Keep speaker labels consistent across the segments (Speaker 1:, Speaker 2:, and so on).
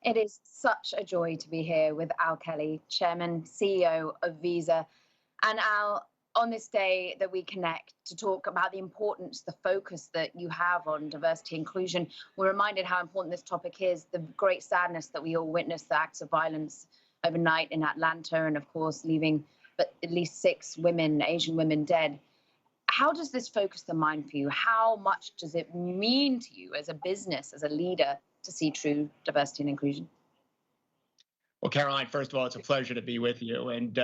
Speaker 1: It is such a joy to be here with Al Kelly, Chairman, CEO of Visa. And Al, on this day that we connect to talk about the importance, the focus that you have on diversity inclusion, we're reminded how important this topic is, the great sadness that we all witnessed, the acts of violence overnight in Atlanta, and of course, leaving at least 6 women, Asian women, dead. How does this focus the mind for you? How much does it mean to you as a business, as a leader, to see true diversity and inclusion?
Speaker 2: Well, Caroline, first of all, it's a pleasure to be with you. And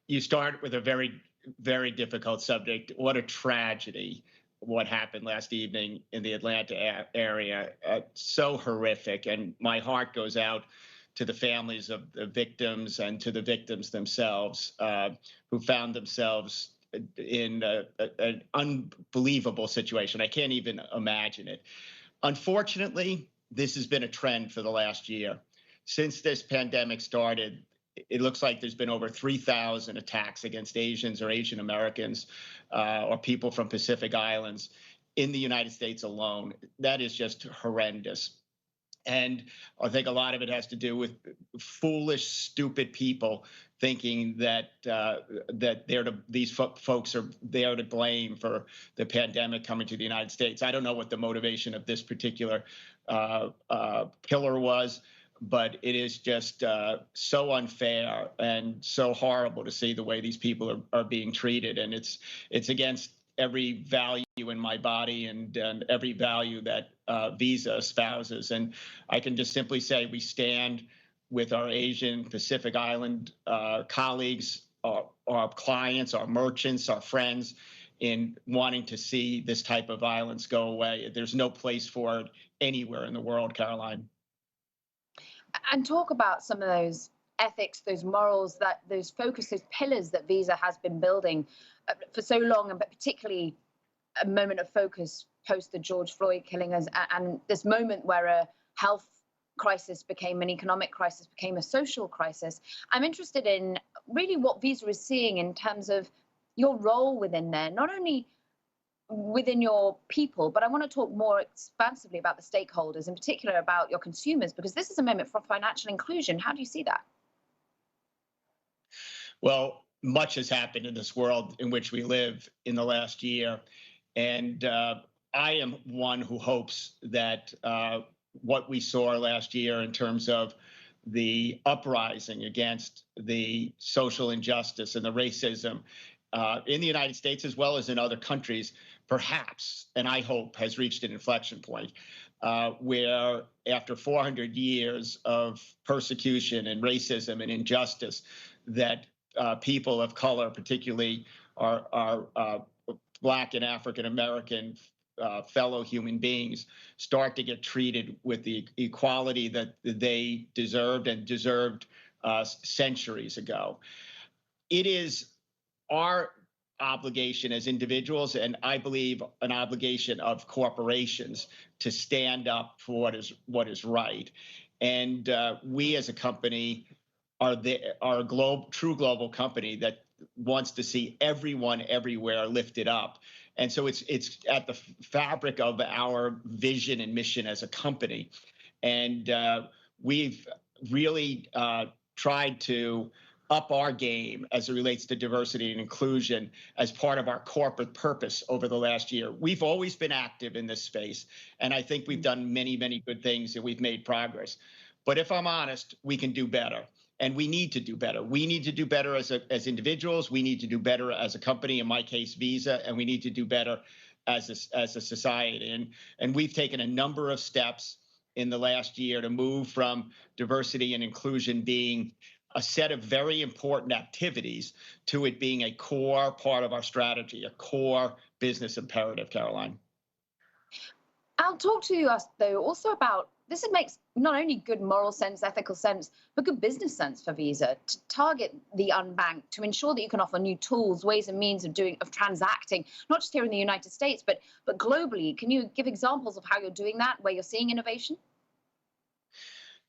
Speaker 2: you start with a very, very difficult subject. What a tragedy what happened last evening in the Atlanta area. So horrific. And my heart goes out to the families of the victims and to the victims themselves who found themselves in an unbelievable situation. I can't even imagine it. Unfortunately, this has been a trend for the last year. Since this pandemic started, it looks like there's been over 3,000 attacks against Asians or Asian Americans or people from Pacific Islands in the United States alone. That is just horrendous. And I think a lot of it has to do with foolish, stupid people thinking that these folks are there to blame for the pandemic coming to the United States. I don't know what the motivation of this particular killer was, but it is just so unfair and so horrible to see the way these people are being treated. And it's against every value in my body and every value that Visa espouses. And I can just simply say we stand with our Asian Pacific Island colleagues, our clients, our merchants, our friends in wanting to see this type of violence go away. There's no place for it anywhere in the world, Caroline.
Speaker 1: And talk about some of those ethics, those morals, those focus, those pillars that Visa has been building for so long, and but particularly a moment of focus post the George Floyd killing us, and this moment where a health crisis became an economic crisis, became a social crisis. I'm interested in really what Visa is seeing in terms of your role within there, not only within your people, but I want to talk more expansively about the stakeholders, in particular about your consumers, because this is a moment for financial inclusion. How do you see that?
Speaker 2: Well, much has happened in this world in which we live in the last year. And I am one who hopes that what we saw last year in terms of the uprising against the social injustice and the racism in the United States as well as in other countries, perhaps, and I hope, has reached an inflection point where after 400 years of persecution and racism and injustice, that people of color, particularly our Black and African American fellow human beings, start to get treated with the equality that they deserved and deserved centuries ago. It is our obligation as individuals, and I believe an obligation of corporations, to stand up for what is right. And we as a company are a true global company that wants to see everyone everywhere lifted up. And so it's at the fabric of our vision and mission as a company. And we've really tried to up our game as it relates to diversity and inclusion as part of our corporate purpose over the last year. We've always been active in this space, and I think we've done many, many good things and we've made progress. But if I'm honest, we can do better. And we need to do better. We need to do better as individuals. We need to do better as a company, in my case, Visa, and we need to do better as a society. And we've taken a number of steps in the last year to move from diversity and inclusion being a set of very important activities to it being a core part of our strategy, a core business imperative, Caroline.
Speaker 1: I'll talk to us, though, also about this. It makes not only good moral sense, ethical sense, but good business sense for Visa to target the unbanked, to ensure that you can offer new tools, ways and means of transacting, not just here in the United States, but globally. Can you give examples of how you're doing that, where you're seeing innovation?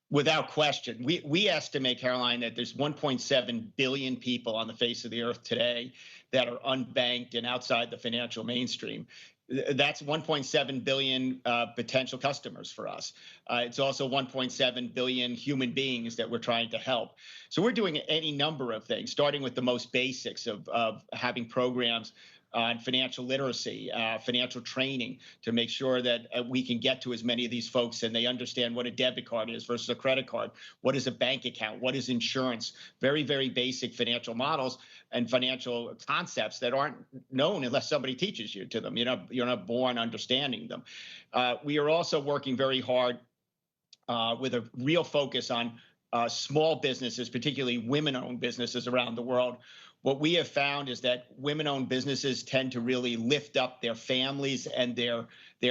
Speaker 2: Without question. We estimate, Caroline, that there's 1.7 billion people on the face of the earth today that are unbanked and outside the financial mainstream. That's 1.7 billion potential customers for us. It's also 1.7 billion human beings that we're trying to help. So we're doing any number of things, starting with the most basics of having programs on financial literacy, financial training to make sure that we can get to as many of these folks and they understand what a debit card is versus a credit card. What is a bank account? What is insurance? Very, very basic financial models and financial concepts that aren't known unless somebody teaches you to them. You're not born understanding them. We are also working very hard with a real focus on small businesses, particularly women-owned businesses around the world. What we have found is that women-owned businesses tend to really lift up their families and their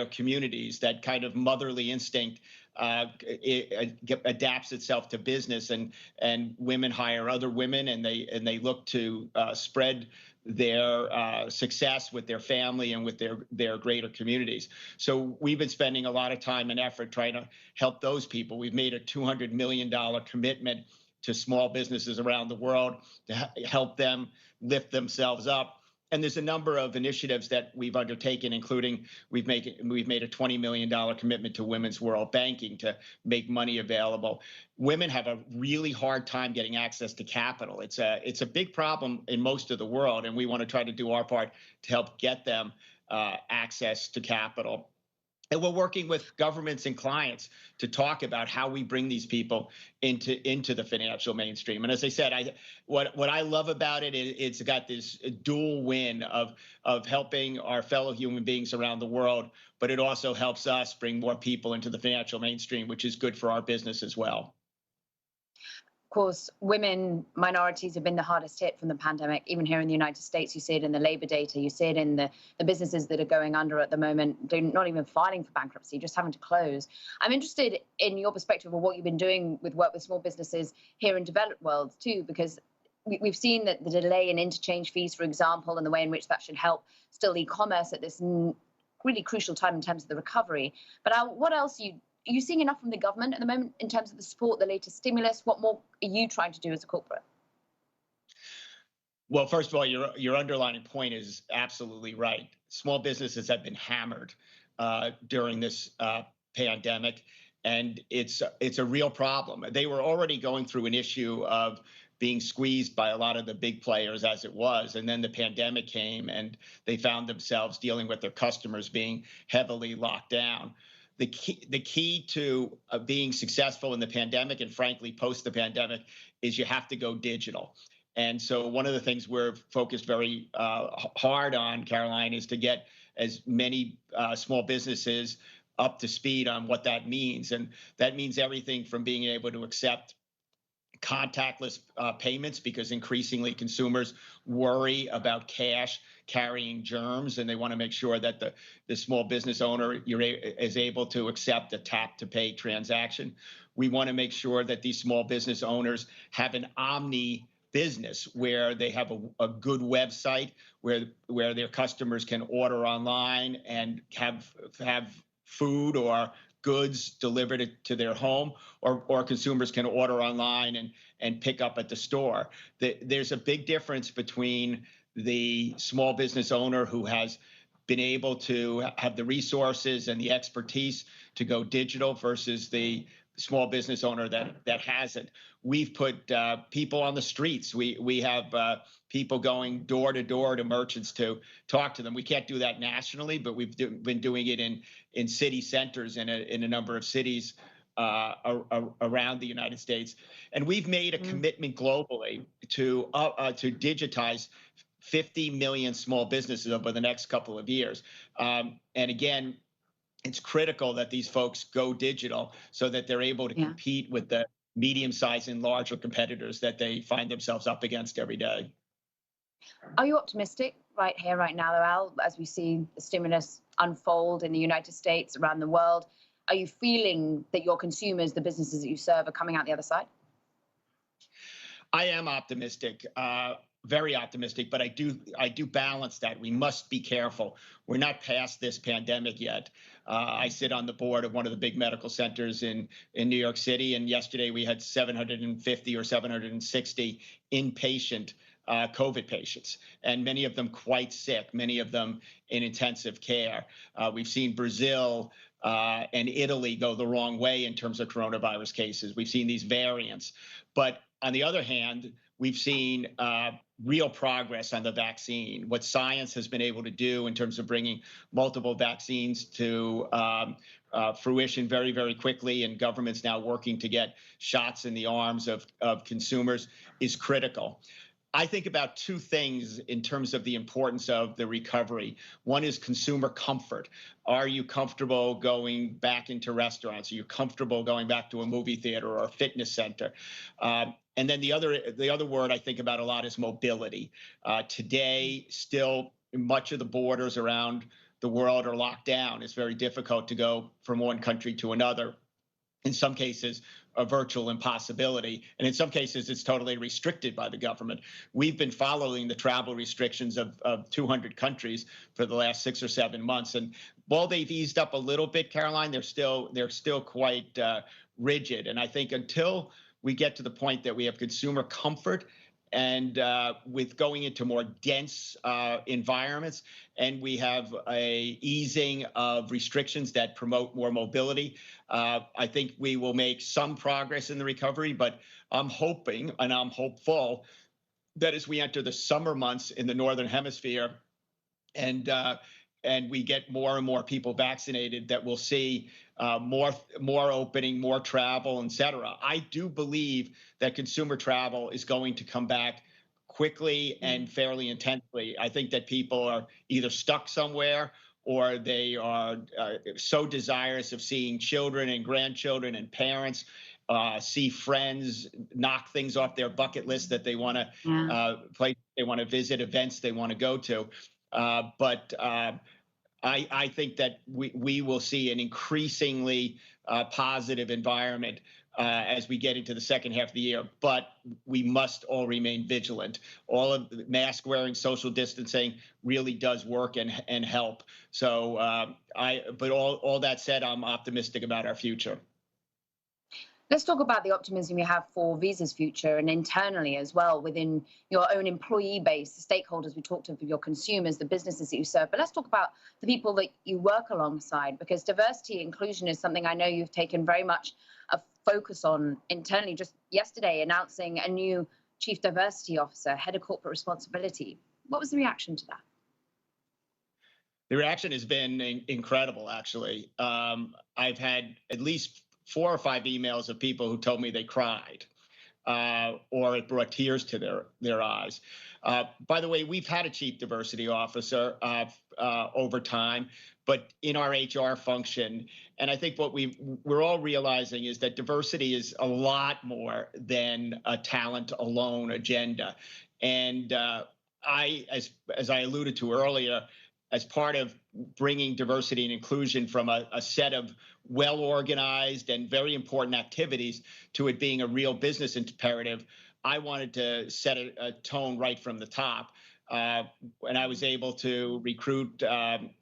Speaker 2: communities. That kind of motherly instinct adapts itself to business, and women hire other women, and they look to spread their success with their family and with their greater communities. So we've been spending a lot of time and effort trying to help those people. We've made a $200 million commitment to small businesses around the world to help them lift themselves up. And there's a number of initiatives that we've undertaken, including we've made a $20 million commitment to Women's World Banking to make money available. Women have a really hard time getting access to capital. It's a big problem in most of the world, and we want to try to do our part to help get them access to capital. And we're working with governments and clients to talk about how we bring these people into the financial mainstream. And as I said, what I love about it is it's got this dual win of helping our fellow human beings around the world, but it also helps us bring more people into the financial mainstream, which is good for our business as well.
Speaker 1: Of course, women, minorities have been the hardest hit from the pandemic. Even here in the United States, you see it in the labor data, you see it in the businesses that are going under at the moment. They're not even filing for bankruptcy, just having to close. I'm interested in your perspective of what you've been doing with work with small businesses here in developed world too, because we've seen that the delay in interchange fees, for example, and the way in which that should help still e-commerce at this really crucial time in terms of the recovery. But what else are you seeing enough from the government at the moment in terms of the support, the latest stimulus? What more are you trying to do as a corporate?
Speaker 2: Well, first of all, your underlying point is absolutely right. Small businesses have been hammered during this pandemic, and it's a real problem. They were already going through an issue of being squeezed by a lot of the big players as it was, and then the pandemic came, and they found themselves dealing with their customers being heavily locked down. The key to being successful in the pandemic, and frankly post the pandemic, is you have to go digital. And so one of the things we're focused very hard on, Caroline, is to get as many small businesses up to speed on what that means. And that means everything from being able to accept contactless payments, because increasingly consumers worry about cash carrying germs, and they want to make sure that the small business owner is able to accept a tap to pay transaction. We want to make sure that these small business owners have an omni business where they have a good website where their customers can order online and have food or goods delivered to their home, or consumers can order online and pick up at the store. There's a big difference between the small business owner who has been able to have the resources and the expertise to go digital versus the small business owner that hasn't. We've put people on the streets. We have people going door to door to merchants to talk to them. We can't do that nationally, but we've been doing it in city centers in a number of cities around the United States. And we've made a commitment globally to digitize 50 million small businesses over the next couple of years. And again, it's critical that these folks go digital so that they're able to compete with the medium-sized and larger competitors that they find themselves up against every day.
Speaker 1: Are you optimistic right here, right now, Al, as we see the stimulus unfold in the United States, around the world? Are you feeling that your consumers, the businesses that you serve, are coming out the other side?
Speaker 2: I am optimistic. Very optimistic, but I do balance that. We must be careful. We're not past this pandemic yet. I sit on the board of one of the big medical centers in New York City, and yesterday we had 750 or 760 inpatient COVID patients, and many of them quite sick, many of them in intensive care. We've seen Brazil and Italy go the wrong way in terms of coronavirus cases. We've seen these variants. But on the other hand, we've seen real progress on the vaccine. What science has been able to do in terms of bringing multiple vaccines to fruition very, very quickly, and governments now working to get shots in the arms of consumers is critical. I think about two things in terms of the importance of the recovery. One is consumer comfort. Are you comfortable going back into restaurants? Are you comfortable going back to a movie theater or a fitness center? And then the other word I think about a lot is mobility. Today, still much of the borders around the world are locked down. It's very difficult to go from one country to another. In some cases, a virtual impossibility. And in some cases, it's totally restricted by the government. We've been following the travel restrictions of 200 countries for the last 6 or 7 months. And while they've eased up a little bit, Caroline, they're still quite rigid. And I think until we get to the point that we have consumer comfort, and with going into more dense environments, and we have a easing of restrictions that promote more mobility, I think we will make some progress in the recovery. But I'm hoping and I'm hopeful that as we enter the summer months in the Northern Hemisphere, and we get more and more people vaccinated, that we'll see more opening, more travel, et cetera. I do believe that consumer travel is going to come back quickly and fairly intensely. I think that people are either stuck somewhere, or they are so desirous of seeing children and grandchildren and parents, see friends, knock things off their bucket list that they want to play, they want to visit, events they want to go to. But I think that we will see an increasingly positive environment as we get into the second half of the year. But we must all remain vigilant. All of the mask wearing, social distancing really does work and help. So but all that said, I'm optimistic about our future.
Speaker 1: Let's talk about the optimism you have for Visa's future, and internally as well within your own employee base, the stakeholders we talked to, your consumers, the businesses that you serve. But let's talk about the people that you work alongside, because diversity inclusion is something I know you've taken very much a focus on internally. Just yesterday announcing a new chief diversity officer, head of corporate responsibility. What was the reaction to that?
Speaker 2: The reaction has been incredible, actually. I've had at least 4 or 5 emails of people who told me they cried, or it brought tears to their eyes. By the way, we've had a chief diversity officer over time, but in our HR function. And I think what we're all realizing is that diversity is a lot more than a talent alone agenda. And as I alluded to earlier, as part of bringing diversity and inclusion from a set of well-organized and very important activities to it being a real business imperative, I wanted to set a tone right from the top. And I was able to recruit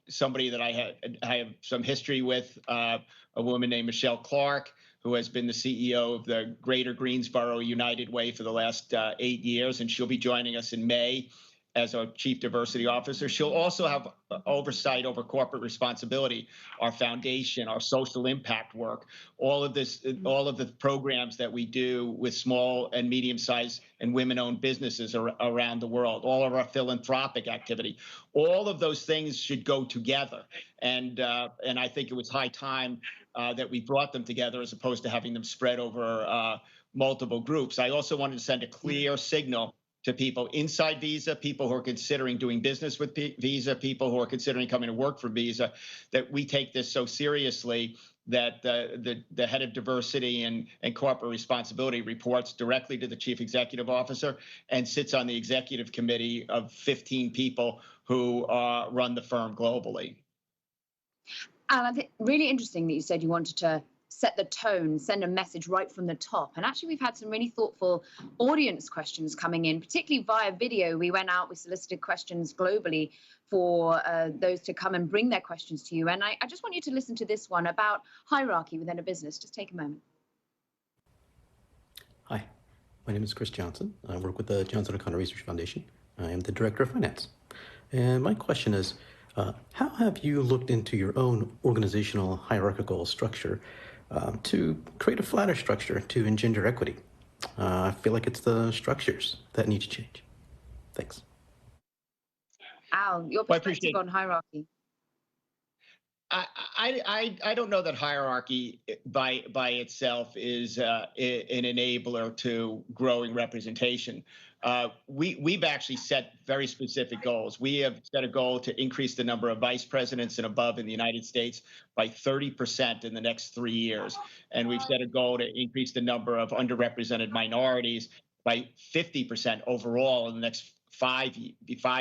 Speaker 2: somebody that I have some history with, a woman named Michelle Clark, who has been the CEO of the Greater Greensboro United Way for the last 8 years, and she'll be joining us in May as our chief diversity officer. She'll also have oversight over corporate responsibility, our foundation, our social impact work, all of the programs that we do with small and medium-sized and women-owned businesses around the world, all of our philanthropic activity. All of those things should go together. And I think it was high time that we brought them together as opposed to having them spread over multiple groups. I also wanted to send a clear signal to people inside Visa, people who are considering doing business with Visa, people who are considering coming to work for Visa, that we take this so seriously that the head of diversity and corporate responsibility reports directly to the chief executive officer and sits on the executive committee of 15 people who run the firm globally.
Speaker 1: And I think really interesting that you said you wanted to set the tone, send a message right from the top. And actually, we've had some really thoughtful audience questions coming in, particularly via video. We went out, we solicited questions globally for those to come and bring their questions to you. And I just want you to listen to this one about hierarchy within a business. Just take a moment.
Speaker 3: Hi. My name is Chris Johnson. I work with the Johnson O'Connor Research Foundation. I am the Director of Finance. And my question is, how have you looked into your own organizational hierarchical structure to create a flatter structure to engender equity? I feel like it's the structures that need to change. Thanks.
Speaker 1: Al, your
Speaker 2: Well, I
Speaker 1: perspective
Speaker 2: appreciate.
Speaker 1: on hierarchy.
Speaker 2: I don't know that hierarchy by itself is an enabler to growing representation. We've actually set very specific goals. We have set a goal to increase the number of vice presidents and above in the United States by 30% in the next 3 years, and we've set a goal to increase the number of underrepresented minorities by 50% overall in the next 5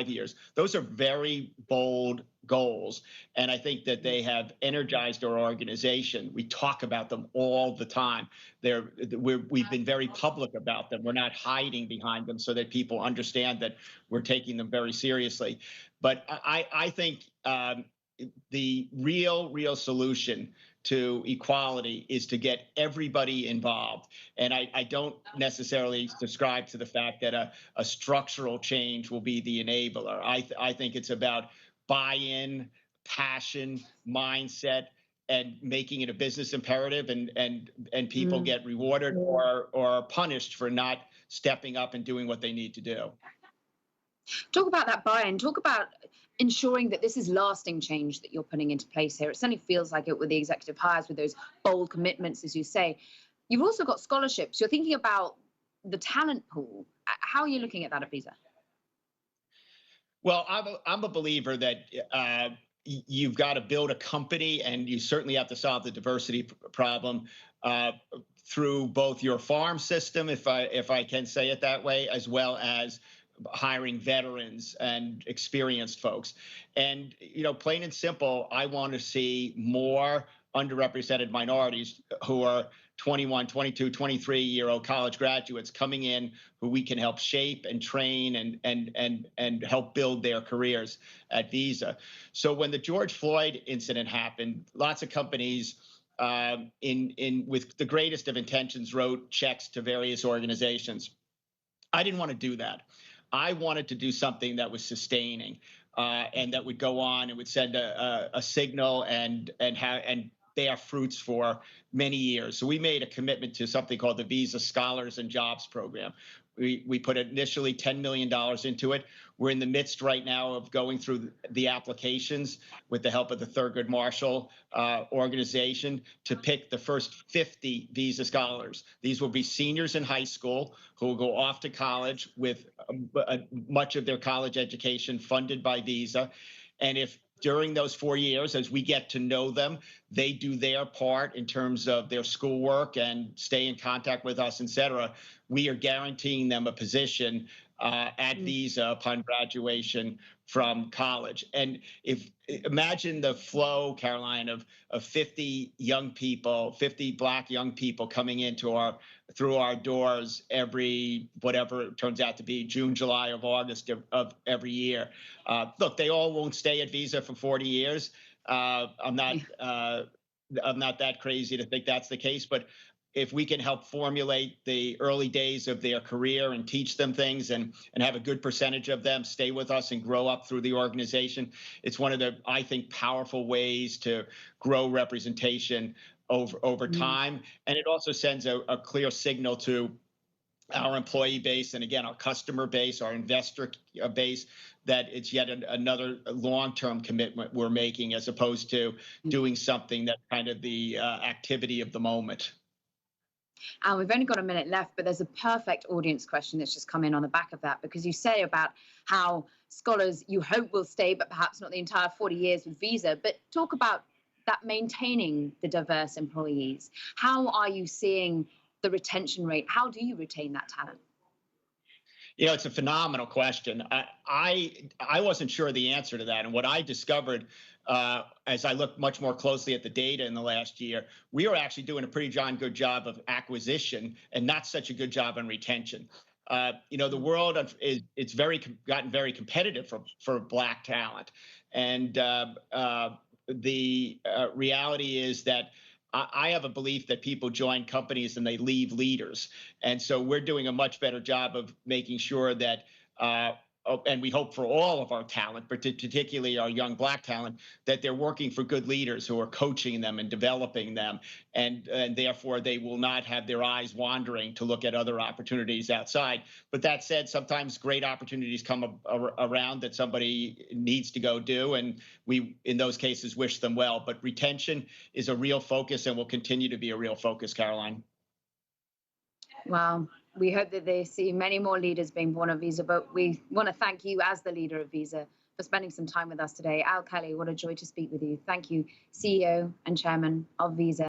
Speaker 2: years. Those are very bold goals. And I think that they have energized our organization. We talk about them all the time. We've been very public about them. We're not hiding behind them so that people understand that we're taking them very seriously. But I think the real solution to equality is to get everybody involved. And I don't necessarily subscribe to the fact that a structural change will be the enabler. I think it's about buy-in, passion, mindset, and making it a business imperative, and people get rewarded or punished for not stepping up and doing what they need to do.
Speaker 1: Talk about that buy-in. Talk about ensuring that this is lasting change that you're putting into place here. It certainly feels like it with the executive hires, with those bold commitments, as you say. You've also got scholarships. You're thinking about the talent pool. How are you looking at that at Visa?
Speaker 2: Well, I'm a believer that you've got to build a company, and you certainly have to solve the diversity problem through both your farm system, if I can say it that way, as well as hiring veterans and experienced folks. And, plain and simple, I want to see more underrepresented minorities who are 21, 22, 23-year-old college graduates coming in who we can help shape and train and help build their careers at Visa. So when the George Floyd incident happened, lots of companies with the greatest of intentions wrote checks to various organizations. I didn't want to do that. I wanted to do something that was sustaining and that would go on and would send a signal and bear fruits for many years. So we made a commitment to something called the Visa Scholars and Jobs Program. We put initially $10 million into it. We're in the midst right now of going through the applications with the help of the Thurgood Marshall organization to pick the first 50 Visa scholars. These will be seniors in high school who will go off to college with much of their college education funded by Visa. And if during those 4 years, as we get to know them, they do their part in terms of their schoolwork and stay in contact with us, et cetera, we are guaranteeing them a position at Visa upon graduation from college. And imagine the flow, Caroline, of 50 young people, 50 Black young people coming through our doors every, whatever it turns out to be, June, July, or August of every year. Look, they all won't stay at Visa for 40 years. I'm not that crazy to think that's the case, but if we can help formulate the early days of their career and teach them things and have a good percentage of them stay with us and grow up through the organization, it's one of the, I think, powerful ways to grow representation over time. And it also sends a clear signal to our employee base and, again, our customer base, our investor base, that it's yet another long-term commitment we're making, as opposed to doing something that's kind of the activity of the moment.
Speaker 1: And we've only got a minute left, but there's a perfect audience question that's just come in on the back of that, because you say about how scholars you hope will stay, but perhaps not the entire 40 years with Visa. But talk about that maintaining the diverse employees. How are you seeing the retention rate? How do you retain that talent?
Speaker 2: It's a phenomenal question. I wasn't sure the answer to that. And what I discovered as I looked much more closely at the data in the last year, we are actually doing a pretty good job of acquisition and not such a good job on retention. The world it's gotten very competitive for Black talent. And the reality is that I have a belief that people join companies and they leave leaders. And so we're doing a much better job of making sure that and we hope for all of our talent, but particularly our young Black talent, that they're working for good leaders who are coaching them and developing them. And therefore, they will not have their eyes wandering to look at other opportunities outside. But that said, sometimes great opportunities come around that somebody needs to go do. And we, in those cases, wish them well. But retention is a real focus and will continue to be a real focus, Caroline.
Speaker 1: Well, we hope that they see many more leaders being born of Visa, but we want to thank you as the leader of Visa for spending some time with us today. Al Kelly, what a joy to speak with you. Thank you, CEO and Chairman of Visa.